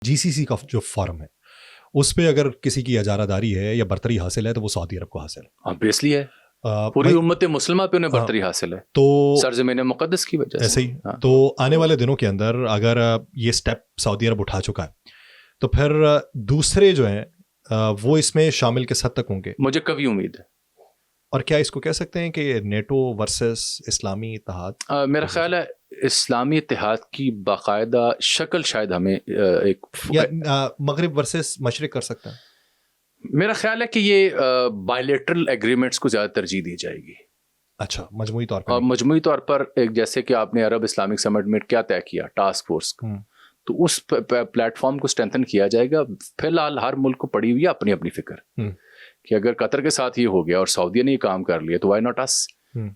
GCC کا جو form ہے اس پہ اگر کسی کی اجارہ داری ہے یا برتری حاصل ہے تو وہ سعودی عرب کو حاصل ہے. obviously ہے, پوری امت مسلمہ پہ انہیں برتری حاصل ہے تو سرزمین مقدس کی وجہ سے. ایسے ہی تو آنے والے دنوں کے اندر اگر یہ سٹیپ سعودی عرب اٹھا چکا ہے تو پھر دوسرے جو ہیں وہ اس میں شامل کس حد تک ہوں گے؟ مجھے کبھی امید ہے. اور کیا اس کو کہہ سکتے ہیں کہ نیٹو ورسس اسلامی اتحاد؟ میرا خیال ہے اسلامی اتحاد کی باقاعدہ شکل شاید ہمیں ایک مغرب ورسس مشرق کر سکتا ہے. میرا خیال ہے کہ یہ بائیلیٹرل ایگریمنٹس کو زیادہ ترجیح دی جائے گی. اچھا, مجموعی طور پر مجموعی طور پر ایک جیسے کہ آپ نے عرب اسلامک سمٹ میں کیا طے کیا ٹاسک فورس کا, تو اس پلیٹ فارم کو اسٹرینتھن کیا جائے گا. فی الحال ہر ملک کو پڑی ہوئی ہے اپنی اپنی فکر کہ اگر قطر کے ساتھ یہ ہو گیا اور سعودیہ نے یہ کام کر لیا تو وائی ناٹ اس,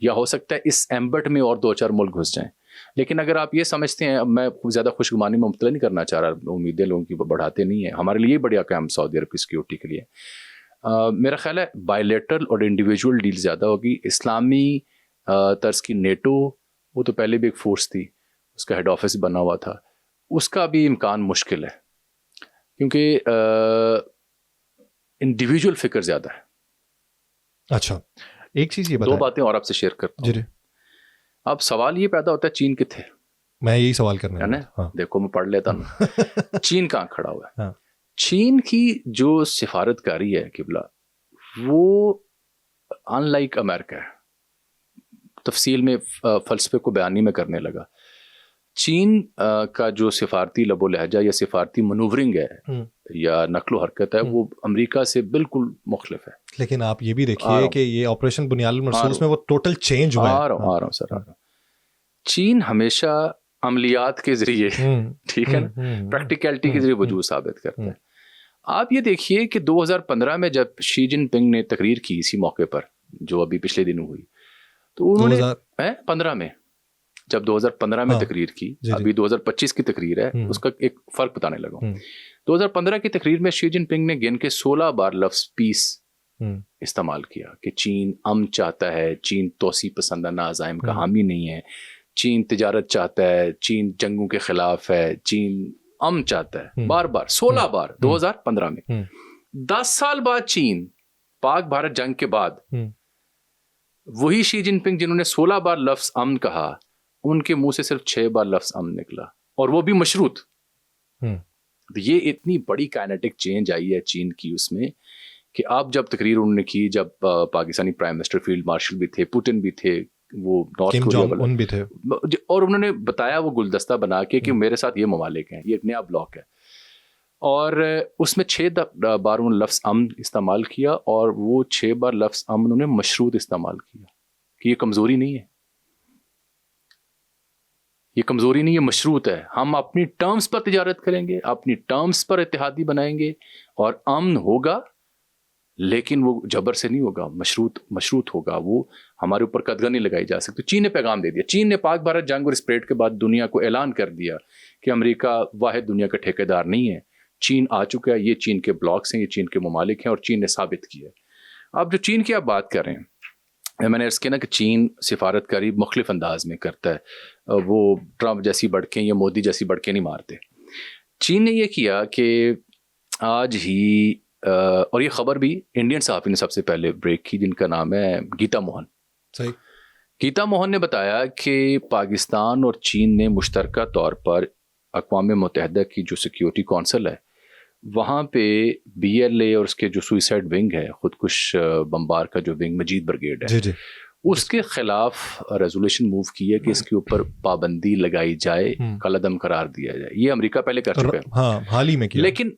یا ہو سکتا ہے اس ایمبٹ میں اور 2-4 ملک گھس جائیں. لیکن اگر آپ یہ سمجھتے ہیں, میں زیادہ خوشگمانی میں مبتلا نہیں کرنا چاہ رہا, امیدیں لوگوں کی بڑھاتے نہیں ہیں, ہمارے لیے بڑی اہم سعودی عرب کی سیکیورٹی کے لیے. میرا خیال ہے بائیلیٹرل اور انڈیویجول ڈیل زیادہ ہوگی. اسلامی طرز کی نیٹو وہ تو پہلے بھی ایک فورس تھی, اس کا ہیڈ آفس بنا ہوا تھا, اس کا بھی امکان مشکل ہے کیونکہ انڈیویجول فکر زیادہ ہے. اچھا, ایک چیز یہ بتائیں, 2 باتیں اور آپ سے شیئر کرتا ہوں. جی. اب سوال یہ پیدا ہوتا ہے چین کتنے, میں یہی سوال کرنا ہے نا, دیکھو میں پڑھ لیتا ہوں. چین کہاں کھڑا ہوا ہے؟ چین کی جو سفارتکاری ہے قبلہ وہ ان لائک امریکہ ہے. تفصیل میں فلسفے کو بیانی میں کرنے لگا. چین کا جو سفارتی لب و لہجہ یا سفارتی منورنگ ہے یا نقل و حرکت ہے وہ امریکہ سے بالکل مختلف ہے. لیکن آپ یہ بھی دیکھیے کہ یہ آپریشن بنیاد المرصوص میں وہ ٹوٹل چینج ہوا ہے. آ رہا ہوں سر. چین ہمیشہ عملیات کے ذریعے, ٹھیک ہے نا, پریکٹیکلٹی کے ذریعے وجود ثابت کرتا ہے. آپ یہ دیکھیے کہ 2015 میں جب شی جن پنگ نے تقریر کی اسی موقع پر جو ابھی پچھلے دنوں ہوئی, تو انہوں نے 15 میں جب 2015 میں تقریر کی, ابھی 2025 کی تقریر ہے, اس کا ایک فرق بتانے لگا ہوں. 2015 کی تقریر میں شی جن پنگ نے گن کے 16 بار لفظ پیس استعمال کیا کہ چین امن چاہتا ہے, چین توسیع پسندانہ عزائم کا حامی نہیں ہے, چین تجارت چاہتا ہے, چین جنگوں کے خلاف ہے, چین امن چاہتا ہے. بار بار 16 بار 2015 میں. 10 سال بعد چین پاک بھارت جنگ کے بعد وہی شی جن پنگ جنہوں نے 16 بار لفظ امن کہا, ان کے منہ سے صرف 6 بار لفظ امن نکلا, اور وہ بھی مشروط. یہ اتنی بڑی کائنیٹک چینج آئی ہے چین کی اس میں کہ آپ جب تقریر انہوں نے کی, جب Pakistani prime minister field marshal بھی تھے, پوٹن بھی تھے, وہ نارتھ کوریا بھی تھے, اور انہوں نے بتایا وہ گلدستہ بنا کے کہ میرے ساتھ یہ ممالک ہیں, یہ ایک نیا بلاک ہے, اور اس میں 6 بار انہوں نے لفظ امن استعمال کیا, اور وہ 6 بار لفظ امن انہوں نے مشروط استعمال کیا کہ یہ کمزوری نہیں ہے, یہ کمزوری نہیں ہے, مشروط ہے. ہم اپنی ٹرمز پر تجارت کریں گے, اپنی ٹرمز پر اتحادی بنائیں گے, اور امن ہوگا لیکن وہ جبر سے نہیں ہوگا, مشروط ہوگا. وہ ہمارے اوپر قدغن نہیں لگائی جا سکتی. چین نے پیغام دے دیا, چین نے پاک بھارت جنگ اور اسپریٹ کے بعد دنیا کو اعلان کر دیا کہ امریکہ واحد دنیا کا ٹھیکیدار نہیں ہے, چین آ چکا ہے, یہ چین کے بلاکس ہیں, یہ چین کے ممالک ہیں, اور چین نے ثابت کیا. اب جو چین کی آپ بات کر رہے ہیں, میں نے اس کے نا کہ چین سفارتکاری مختلف انداز میں کرتا ہے, وہ ٹرمپ جیسی بڑکیں یا مودی جیسی بڑکیں نہیں مارتے. چین نے یہ کیا کہ آج ہی, اور یہ خبر بھی انڈین صحافی نے سب سے پہلے بریک کی, جن کا نام ہے گیتا موہن. صحیح. گیتا موہن نے بتایا کہ پاکستان اور چین نے مشترکہ طور پر اقوام متحدہ کی جو سیکیورٹی کونسل ہے وہاں پہ BLA اور اس کے جو سوئسائڈ ونگ ہے, خودکش بمبار کا جو ونگ مجید بریگیڈ ہے, اس کے خلاف ریزولوشن موو کی ہے کہ اس کے اوپر پابندی لگائی جائے, کالعدم قرار دیا جائے. یہ امریکہ پہلے کر چکا ہے, حال ہی میں کیا. لیکن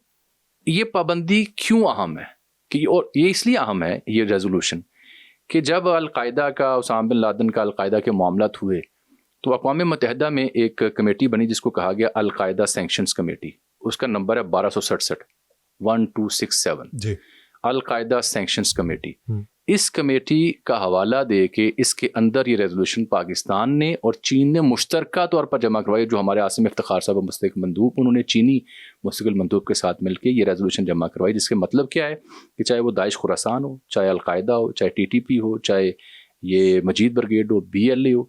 یہ پابندی کیوں اہم ہے کہ, اور یہ اس لیے اہم ہے یہ ریزولوشن کہ جب القاعدہ کا, اسامہ بن لادن کا القاعدہ کے معاملات ہوئے تو اقوام متحدہ میں ایک کمیٹی بنی جس کو کہا گیا القاعدہ سینکشنز کمیٹی. اس کا نمبر ہے 1267 جی. القاعدہ سینکشنز کمیٹی. اس کمیٹی کا حوالہ دے کے اس کے اندر یہ ریزولوشن پاکستان نے اور چین نے مشترکہ طور پر جمع کروائی. جو ہمارے عاصم افتخار صاحب مستقل مندوب, انہوں نے چینی مستقل مندوب کے ساتھ مل کے یہ ریزولوشن جمع کروائی, جس کے مطلب کیا ہے کہ چاہے وہ داعش خراسان ہو, چاہے القاعدہ ہو, چاہے TTP ہو, چاہے یہ مجید بریگیڈ ہو, BLA ہو,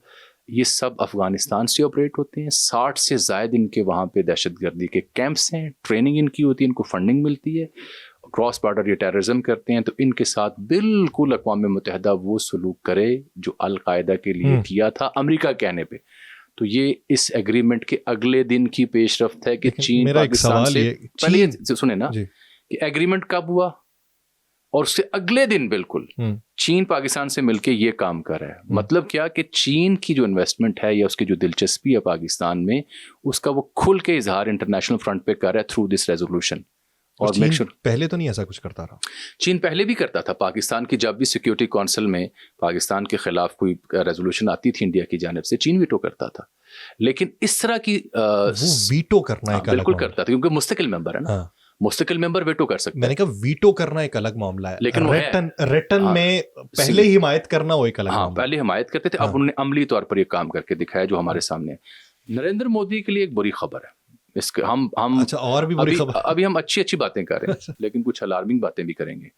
یہ سب افغانستان سے آپریٹ ہوتے ہیں. 60 سے زائد ان کے وہاں پہ دہشت گردی کے کیمپس ہیں, ٹریننگ ان کی ہوتی ہے, ان کو فنڈنگ ملتی ہے, کراس بارڈر یہ ٹیررزم کرتے ہیں. تو ان کے ساتھ بالکل اقوام متحدہ وہ سلوک کرے جو القاعدہ کے لیے کیا تھا امریکہ کہنے پہ. تو یہ اس ایگریمنٹ کے اگلے دن کی پیش رفت ہے کہ چین پاکستان سے پہلے سنیں نا کہ ایگریمنٹ کب ہوا, اور اس سے اگلے دن بالکل چین پاکستان سے مل کے یہ کام کر رہا ہے. مطلب کیا کہ چین کی جو انویسٹمنٹ ہے یا اس کی جو دلچسپی ہے پاکستان میں, اس کا وہ کھل کے اظہار انٹرنیشنل فرنٹ پہ کر رہا ہے تھرو دس ریزولوشن. اور پہلے تو نہیں ایسا کچھ کرتا رہا. چین پہلے بھی کرتا تھا. پاکستان کی جب بھی سیکیورٹی کونسل میں پاکستان کے خلاف کوئی ریزولوشن آتی تھی انڈیا کی جانب سے, چین ویٹو کرتا تھا. لیکن اس طرح کی ویٹو کرنا ہے بالکل کرتا تھا کیونکہ مستقل ممبر ہے نا, مستقل ممبر ویٹو کر سکتا ہے. میں نے کہا ویٹو کرنا ایک الگ معاملہ ہے, لیکن ریٹن میں پہلے ہی حمایت کرنا وہ ایک الگ معاملہ. پہلے حمایت کرتے تھے, اب انہوں نے عملی طور پر یہ کام کر کے دکھایا جو ہمارے سامنے ہے. نریندر مودی کے لیے ایک بری خبر ہے اس کے, ہم اور بھی بری خبر, ابھی ہم اچھی باتیں کر رہے ہیں لیکن کچھ الارمنگ باتیں بھی کریں گے.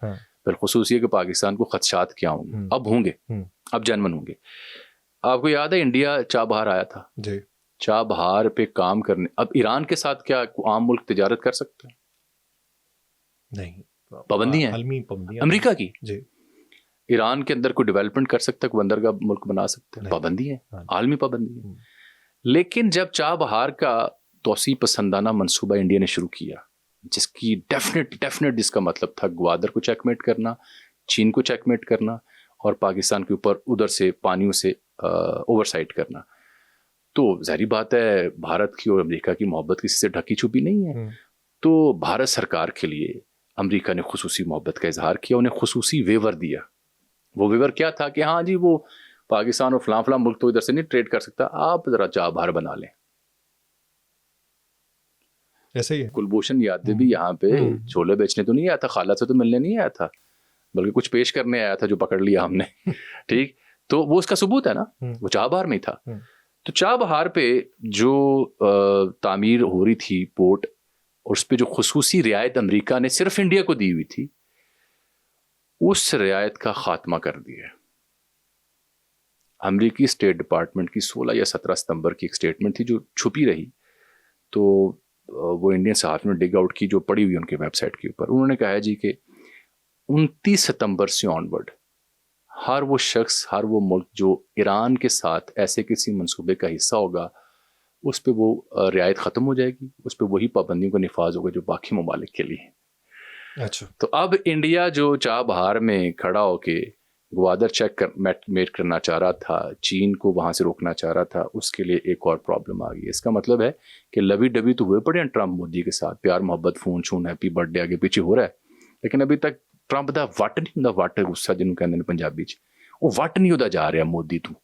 بالخصوص یہ کہ پاکستان کو خدشات کیا ہوں گے, اب ہوں گے, اب جنمن ہوں گے. آپ کو یاد ہے انڈیا چابہار آیا تھا, چابہار پہ کام کرنے. اب ایران کے ساتھ کیا عام ملک تجارت کر سکتے ہیں؟ نہیں, پابندی ہیں امریکہ کی. ایران کے اندر کوئی ڈیولپمنٹ کر سکتا ہے, کوئی اندر کا ملک بنا سکتا ہے؟ پابندی ہے, عالمی پابندی ہے. لیکن جب چابہار کا توسیع پسندانہ منصوبہ انڈیا نے شروع کیا, جس کی ڈیفینیٹ جس کا مطلب تھا گوادر کو چیک میٹ کرنا, چین کو چیک میٹ کرنا, اور پاکستان کے اوپر ادھر سے پانیوں سے اوور سائٹ کرنا, تو ظاہری بات ہے بھارت کی اور امریکہ کی محبت کسی سے ڈھکی چھپی نہیں ہے. تو بھارت سرکار کے لیے امریکہ نے خصوصی محبت کا اظہار کیا, انہیں خصوصی ویور دیا. وہ ویور کیا تھا کہ ہاں جی وہ پاکستان اور فلاں ملک تو ادھر سے نہیں ٹریڈ کر سکتا, آپ ذرا چابہار بنا لیں. ایسے ہی کلبھوشن یادو بھی یہاں پہ چھولے بیچنے تو نہیں آیا تھا, خالہ سے تو ملنے نہیں آیا تھا, بلکہ کچھ پیش کرنے آیا تھا جو پکڑ لیا ہم نے. ٹھیک, تو وہ اس کا ثبوت ہے نا, وہ چابہار میں تھا. تو چابہار پہ جو تعمیر ہو رہی تھی پورٹ, اور اس پہ جو خصوصی رعایت امریکہ نے صرف انڈیا کو دی ہوئی تھی, اس رعایت کا خاتمہ کر دیا. امریکی اسٹیٹ ڈپارٹمنٹ کی 16 یا 17 ستمبر کی ایک اسٹیٹمنٹ تھی جو چھپی رہی, تو وہ انڈین صحافی نے ڈگ آؤٹ کی, جو پڑی ہوئی ان کے ویب سائٹ کے اوپر. انہوں نے کہا جی کہ 29 ستمبر سے آنورڈ ہر وہ شخص, ہر وہ ملک جو ایران کے ساتھ ایسے کسی منصوبے کا حصہ ہوگا, اس پہ وہ رعایت ختم ہو جائے گی, اس پہ وہی پابندیوں کا نفاذ ہوگا جو باقی ممالک کے لیے. اچھا, تو اب انڈیا جو چابہار میں کھڑا ہو کے گوادر چیک میٹ کرنا چاہ رہا تھا, چین کو وہاں سے روکنا چاہ رہا تھا, اس کے لیے ایک اور پرابلم آ گئی. اس کا مطلب ہے کہ لوی ڈبی تو ہوئے پڑے ہیں ٹرمپ مودی کے ساتھ, پیار محبت فون چھون ہیپی برتھ ڈے آگے پیچھے ہو رہا ہے, لیکن ابھی تک ٹرمپ دا وٹ نہیں ہوں, وٹ غصہ جنہوں کہتے ہیں پنجابی چ, وہ وٹ نہیں ہوتا جا رہا مودی تو.